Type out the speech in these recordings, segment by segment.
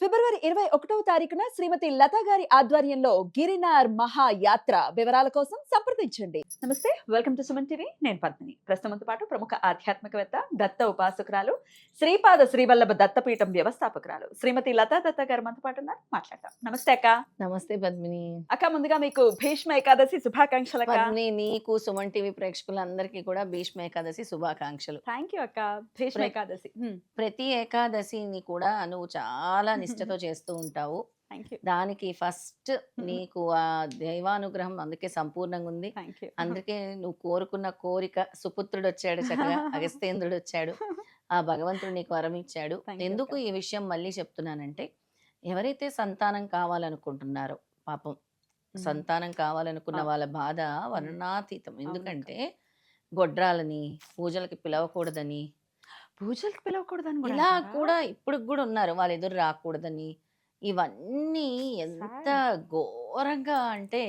ఫిబ్రవరి 21వ తారీఖున శ్రీమతి లతా గారి ఆధ్వర్యంలో గిరినార్ మహాయాత్ర వివరాల కోసం సంప్రదించండి. నమస్తే, వెల్కమ్ టు సుమన్ టీవీ. నేను పద్మిని. ప్రస్తుతంతో పాటు ప్రముఖ ఆధ్యాత్మికవేత్త, దత్త ఉపాసకురాలు, శ్రీపాద శ్రీవల్లభ దత్తపీఠం వ్యవస్థాపకురాలు శ్రీమతి లతా దత్త గారు మనతో పాటు ఉన్నారు. మాట్లాడతాం. నమస్తే అక్క. నమస్తే పద్మిని. అక్క, ముందుగా మీకు భీష్మ ఏకాదశి శుభాకాంక్షలు అక్క. పద్మిని, నీకు సుమన్ టీవీ ప్రేక్షకులందరికీ కూడా భీష్మ ఏకాదశి శుభాకాంక్షలు. థ్యాంక్ యూ అక్క. భీష్మ ఏకాదశి. ప్రతి ఏకాదశిని కూడా నువ్వు చాలా నిష్ఠతో చేస్తూ ఉంటావు. Thank you. దానికి ఫస్ట్ నీకు ఆ దైవానుగ్రహం అందుకే సంపూర్ణంగా ఉంది. Thank you. అందుకే నువ్వు కోరుకున్న కోరిక, సుపుత్రుడు వచ్చాడు చక్కగా, అగస్త్యేంద్రుడు వచ్చాడు, ఆ భగవంతుడు నీకు వరం ఇచ్చాడు. Thank you, ఎందుకు అక్క. ఈ విషయం మళ్ళీ చెప్తున్నానంటే, ఎవరైతే సంతానం కావాలనుకుంటున్నారో పాపం సంతానం కావాలనుకున్న ఆ. వాళ్ళ బాధ వర్ణాతీతం. ఎందుకంటే గొడ్రాలని పూజలకి పిలవకూడదని, పూజలకు పిలవకూడదని కూడా ఇలా అంటారా? కూడా ఇప్పుడు కూడా ఉన్నారు, వాళ్ళ ఎదురు రాకూడదని. ఇవన్నీ ఎంత Sad. ఘోరంగా అంటే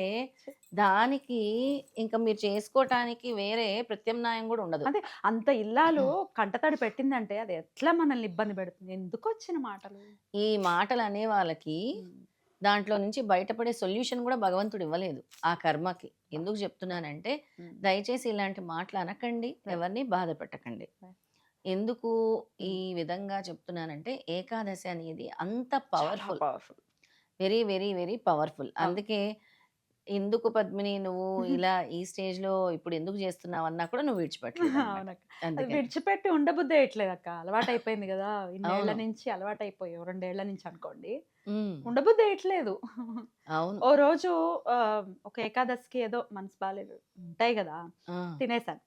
దానికి ఇంకా మీరు చేసుకోవటానికి వేరే ప్రత్యామ్నాయం కూడా ఉండదు. అదే, అంత ఇల్లాలు కంటతడి పెట్టిందంటే అది ఎట్లా మనల్ని ఇబ్బంది పెడుతుంది? ఎందుకు వచ్చిన మాటలు? ఈ మాటలు అనే వాళ్ళకి దాంట్లో నుంచి బయటపడే సొల్యూషన్ కూడా భగవంతుడు ఇవ్వలేదు ఆ కర్మకి. ఎందుకు చెప్తున్నానంటే, దయచేసి ఇలాంటి మాటలు అనకండి, ఎవరిని బాధ పెట్టకండి. Right. ఎందుకు ఈ విధంగా చెప్తున్నానంటే, ఏకాదశి అనేది అంత powerful, powerful. Very very very powerful. అందుకే ఎందుకు పద్మిని నువ్వు ఇలా ఈ స్టేజ్ లో ఇప్పుడు ఎందుకు చేస్తున్నావు అన్నా కూడా నువ్వు విడిచిపెట్టలేదు అన్నమాట. అవునక్క. అది అందుకని విడిచిపెట్టి ఉండబుద్ధి వేయట్లేదు అక్క. అలవాటు అయిపోయింది కదా, ఇన్నేళ్ల అవును. నుంచి అలవాటు అయిపోయి 2 ఏళ్ల నుంచి అనుకోండి, ఉమ్, ఉండబుద్ధి వేయట్లేదు. అవును. ఓ రోజు ఒక ఏకాదశికి ఏదో మనసు బాగాలేదు, ఉంటాయి కదా, ఆ, తినేసాను.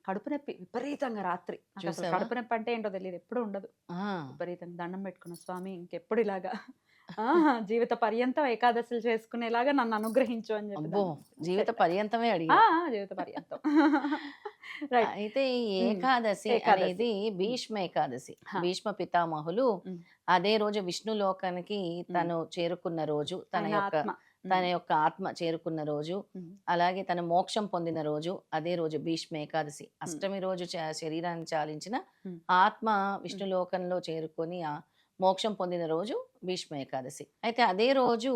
కడుపు నొప్పి విపరీతంగా రాత్రి. నాకు అసలు చూసావా? కడుపు నొప్పి అంటే ఏంటో తెలియదు, ఎప్పుడు ఉండదు. ఆ, విపరీతంగా దండం పెట్టుకున్న, స్వామి ఇంకెప్పుడు ఇలాగా జీవిత పర్యంతం ఏకాదశులు చేసుకునేలాగా నన్ను అనుగ్రహించు అని చెప్పి అబ్బో, జీవిత పర్యంతమే ఆ, అడిగా. జీవిత పర్యంతం. రైట్. అయితే ఈ ఏకాదశి ఏకాదశి. అనేది భీష్మ ఏకాదశి. హా. భీష్మ పితామహులు ఉమ్. అదే రోజు విష్ణు లోకానికి తను చేరుకున్న రోజు, ఆయన ఆత్మ. తన యొక్క ఆత్మ చేరుకున్న రోజు, అలాగే తన మోక్షం పొందిన రోజు, అదే రోజు భీష్మ ఏకాదశి. అష్టమి రోజు శరీరాన్ని చాలించిన ఆత్మ విష్ణు లోకంలో చేరుకొని ఆ మోక్షం పొందిన రోజు భీష్మ ఏకాదశి. అయితే అదే రోజు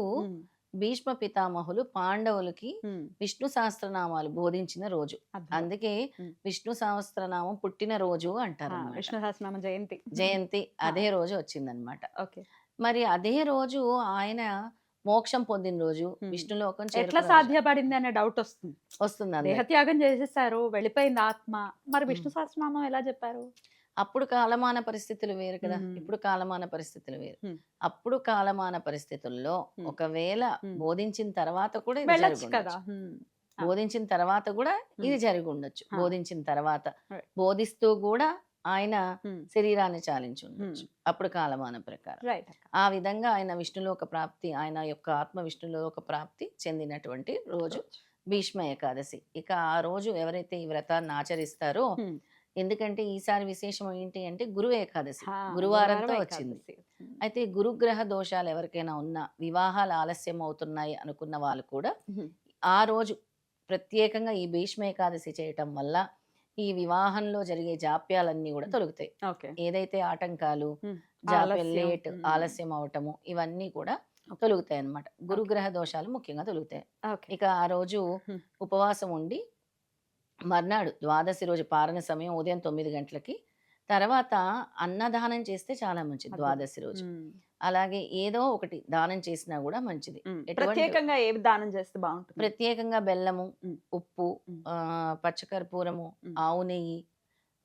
భీష్మ పితామహులు పాండవులకి విష్ణు సహస్రనామాలు బోధించిన రోజు. అందుకే విష్ణు సహస్రనామం పుట్టిన రోజు అంటారు అన్నమాట. విష్ణు సహస్రనామ జయంతి. జయంతి అదే రోజు వచ్చిందనమాట. ఓకే. మరి అదే రోజు ఆయన మోక్షం పొందిన రోజు, విష్ణు లోకం ఎట్లా చేరుకున్న రోజు సాధ్యపడింది అనే డౌట్ వస్తుంది. వస్తుంది అందరికి. దేహత్యాగం చేసేసారు, వెళ్ళిపోయింది ఆత్మ, మరి విష్ణు సహస్రనామం ఎలా చెప్పారు? అప్పుడు కాలమాన పరిస్థితులు వేరు కదా, మ్మ్. ఇప్పుడు కాలమాన పరిస్థితులు వేరు. మ్మ్. అప్పుడు కాలమాన పరిస్థితుల్లో మ్మ్. ఒకవేళ మ్మ్. బోధించిన తర్వాత కూడా ఇది వెళ్ళొచ్చు జరిగి కదా. ఉండొచ్చు. బోధించిన తర్వాత కూడా ఇది జరిగి ఉండొచ్చు. ఆ. బోధించిన తర్వాత Right. బోధిస్తూ కూడా ఆయన శరీరాన్ని చాలించి ఉండొచ్చు మ్మ్. అప్పుడు కాలమాన ప్రకారం. రైట్. ఆ విధంగా ఆయన విష్ణులోక ప్రాప్తి, ఆయన యొక్క ఆత్మ విష్ణులోక ప్రాప్తి చెందినటువంటి రోజు భీష్మ ఏకాదశి. ఇక ఆ రోజు ఎవరైతే ఈ వ్రతాన్ని ఆచరిస్తారో, ఎందుకంటే ఈసారి విశేషం ఏంటి అంటే గురు ఏకాదశి, గురువారంతో వచ్చింది. అయితే గురుగ్రహ దోషాలు ఎవరికైనా ఉన్నా, వివాహాలు ఆలస్యం అవుతున్నాయి అనుకున్న వాళ్ళు కూడా ఆ రోజు ప్రత్యేకంగా ఈ భీష్మ ఏకాదశి చేయటం వల్ల ఈ వివాహంలో జరిగే జాప్యాలన్నీ కూడా తొలుగుతాయి. ఓకే. ఏదైతే ఆటంకాలు, ఆలస్యం. లేట్, ఆలస్యం అవటము, ఇవన్నీ కూడా తొలుగుతాయి అన్నమాట. గురుగ్రహ దోషాలు ముఖ్యంగా తొలుగుతాయి. ఓకే. ఇక ఆ రోజు ఉపవాసం ఉండి మర్నాడు ద్వాదశి రోజు పారణ సమయం ఉదయం 9 గంటలకి తర్వాత అన్నదానం చేస్తే చాలా మంచిది ద్వాదశి రోజు. అలాగే ఏదో ఒకటి దానం చేసినా కూడా మంచిది. ప్రత్యేకంగా ఏ దానం చేస్తే బాగుంటుంది? ప్రత్యేకంగా బెల్లము, ఉప్పు, మ్. పచ్చకర్పూరము, ఆవు నెయ్యి,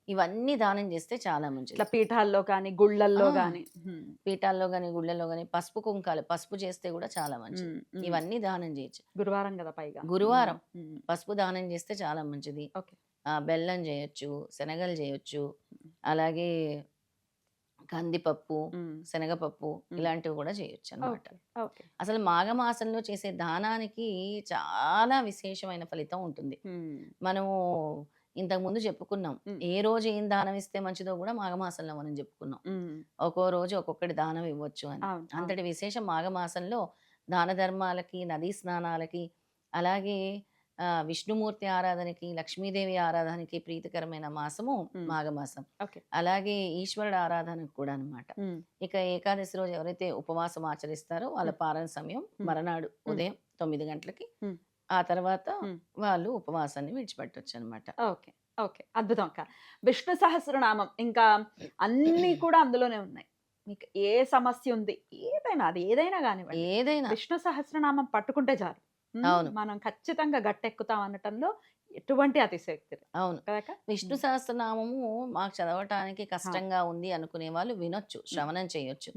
ఇవన్నీ దానం చేస్తే చాలా మంచిది. ఇట్లా పీఠాల్లో కానీ గుళ్ళల్లో ఆ. కానీ. పీఠాల్లో గాని గుళ్ళల్లో గాని పసుపు కుంకాలు, పసుపు చేస్తే కూడా చాలా మంచిది. ఇవన్నీ దానం చేయొచ్చు. గురువారం కదా పైగా. గురువారం పసుపు దానం చేస్తే చాలా మంచిది. ఓకే. బెల్లం చేయొచ్చు, శనగలు చేయొచ్చు, అలాగే కందిపప్పు, శనగపప్పు, ఇలాంటివి కూడా చేయొచ్చు అన్నమాట. ఓకే. అసలు మాఘమాసంలో చేసే దానానికి చాలా విశేషమైన ఫలితం ఉంటుంది. మనము ఇంతకు ముందు చెప్పుకున్నాం, ఏ రోజు ఏం దానం ఇస్తే మంచిదో కూడా మాఘమాసంలో మనం చెప్పుకున్నాం. ఒక్కో రోజు ఒక్కొక్కటి దానం ఇవ్వచ్చు అని. అంతటి విశేషం మాఘమాసంలో దాన ధర్మాలకి, నదీ స్నానాలకి, అలాగే విష్ణుమూర్తి ఆరాధనకి, లక్ష్మీదేవి ఆరాధనకి ప్రీతికరమైన మాసము మాఘమాసం. ఓకే. అలాగే ఈశ్వరుడు ఆరాధనకు కూడా అన్నమాట. ఇక ఏకాదశి రోజు ఎవరైతే ఉపవాసం ఆచరిస్తారో వాళ్ళ పారణ సమయం మరనాడు ఉదయం 9 గంటలకి. ఆ తర్వాత వాళ్ళు ఉపవాసాన్ని విడిచిపెట్టొచ్చు అనమాట. ఓకే. ఓకే. అద్భుతం అక్క. విష్ణు సహస్రనామం ఇంకా అన్నీ కూడా అందులోనే ఉన్నాయి. మీకు ఏ సమస్య ఉంది, ఏదైనా అది ఏదైనా గానివ్వండి, ఏదైనా విష్ణు సహస్రనామం పట్టుకుంటే చాలు. అవును. మనం ఖచ్చితంగా గట్టెక్కుతాం అనటంలో ఎటువంటి అతిశయోక్తి లేదు. అవును. కదక్క? విష్ణు సహస్రనామము మాకు చదవటానికి కష్టంగా ఉంది అనుకునే వాళ్ళు వినొచ్చు, శ్రవణం చేయొచ్చు.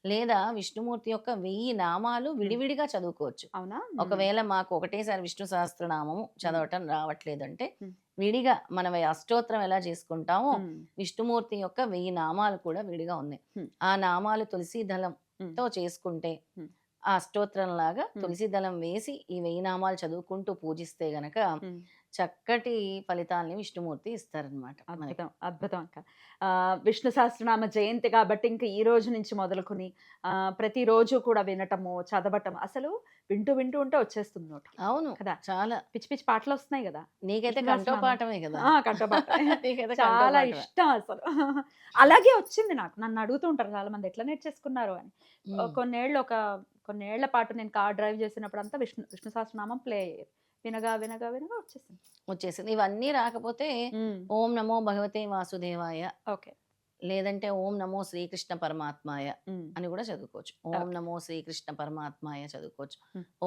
లేదా విష్ణుమూర్తి యొక్క 1000 నామాలు విడివిడిగా చదువుకోవచ్చు. అవునా? ఒకవేళ మాకు ఒకటేసారి విష్ణు సహస్రనామము చదవటం రావట్లేదంటే విడిగా మనం అష్టోత్తరం ఎలా చేసుకుంటామో విష్ణుమూర్తి యొక్క 1000 నామాలు కూడా విడిగా ఉన్నాయి. ఆ నామాలు తులసి దళంతో చేసుకుంటే ఆ అష్టోత్తరం లాగా తులసి దళం వేసి ఈ 1000 నామాలు చదువుకుంటూ పూజిస్తే గనక చక్కటి ఫలితాలని విష్ణుమూర్తి ఇస్తారనమాట. అద్భుతం. అద్భుతం అక్క. విష్ణు సహస్రనామ జయంతి కాబట్టి ఇంక ఈ రోజు నుంచి మొదలుకొని ప్రతిరోజు కూడా వినటము, చదవటం అసలు వింటూ వింటూ ఉంటే వచ్చేస్తుంది నోటికి. అవును కదా! చాలా పిచ్చి పిచ్చి పాటలొస్తున్నాయి గదా! నీకైతే విష్ణు సహస్రనామం. కంఠోపాఠమే కదా. కంఠపాఠం. నీకైతే చాలా కంఠోపాఠమే. ఇష్టం అసలు. అలాగే వచ్చింది నాకు. నన్ను అడుగుతూ ఉంటారు చాలా మంది ఎట్లా నేర్చేసుకున్నారు అని. కొన్నేళ్ల పాటు నేను కార్ డ్రైవ్ చేసినప్పుడంతా విష్ణు సహస్రనామం ప్లే అయ్యేది. వినగా వినగా వినగా వచ్చేసింది. వచ్చేసింది. ఇవన్నీ రాకపోతే ఓం నమో భగవతే వాసుదేవాయ, ఓకే. లేదంటే ఓం నమో శ్రీకృష్ణ పరమాత్మాయ అని కూడా చదువుకోవచ్చు. ఓం నమో శ్రీకృష్ణ పరమాత్మాయ చదువుకోవచ్చు.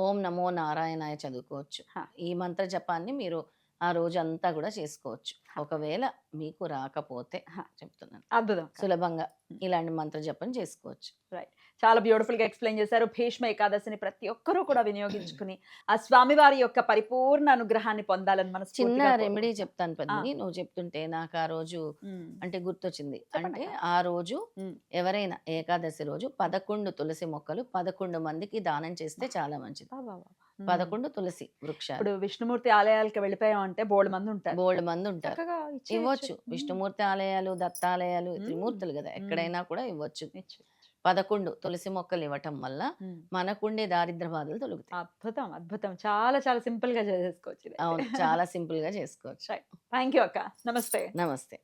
ఓం నమో నారాయణాయ చదువుకోవచ్చు. ఈ మంత్ర జపాన్ని మీరు ఆ రోజంతా కూడా చేసుకోవచ్చు. ఒకవేళ మీకు రాకపోతే చెప్తున్నాను, అద్భుతం. సులభంగా ఇలాంటి మంత్ర జపం చేసుకోవచ్చు. రైట్. చాలా బ్యూటిఫుల్ గా ఎక్స్ప్లెయిన్ చేశారు. భీష్మ ఏకాదశిని ప్రతి ఒక్కరూ కూడా వినియోగించుకుని ఆ స్వామివారి యొక్క పరిపూర్ణ అనుగ్రహాన్ని పొందాలని మన చిన్న రెమెడీ చెప్తాను పద్మిని, నువ్వు చెప్తుంటే నాకు ఆ రోజు అంటే గుర్తొచ్చింది. అంటే ఆ రోజు ఎవరైనా ఏకాదశి రోజు 11 తులసి మొక్కలు 11 మందికి దానం చేస్తే చాలా మంచిది. 11 తులసి వృక్షాలు. ఇప్పుడు విష్ణుమూర్తి ఆలయాలకు వెళ్ళిపోయాం అంటే బోల్డ్ మంది ఉంటారు. బోల్డ్ మంది ఉంటారు. ఇవ్వచ్చు. విష్ణుమూర్తి ఆలయాలు, దత్తాలయాలు, త్రిమూర్తులు కదా, ఎక్కడైనా కూడా ఇవ్వచ్చు. 11 తులసి మొక్కలు ఇవ్వటం వల్ల మనకుండే దారిద్ర బాధలు తొలగుతాయి. అద్భుతం. అద్భుతం. చాలా చాలా సింపుల్ గా చేసేసుకోవచ్చు. అవును, చాలా సింపుల్ గా చేసుకోవచ్చు. థ్యాంక్ యూ అక్క. నమస్తే. నమస్తే.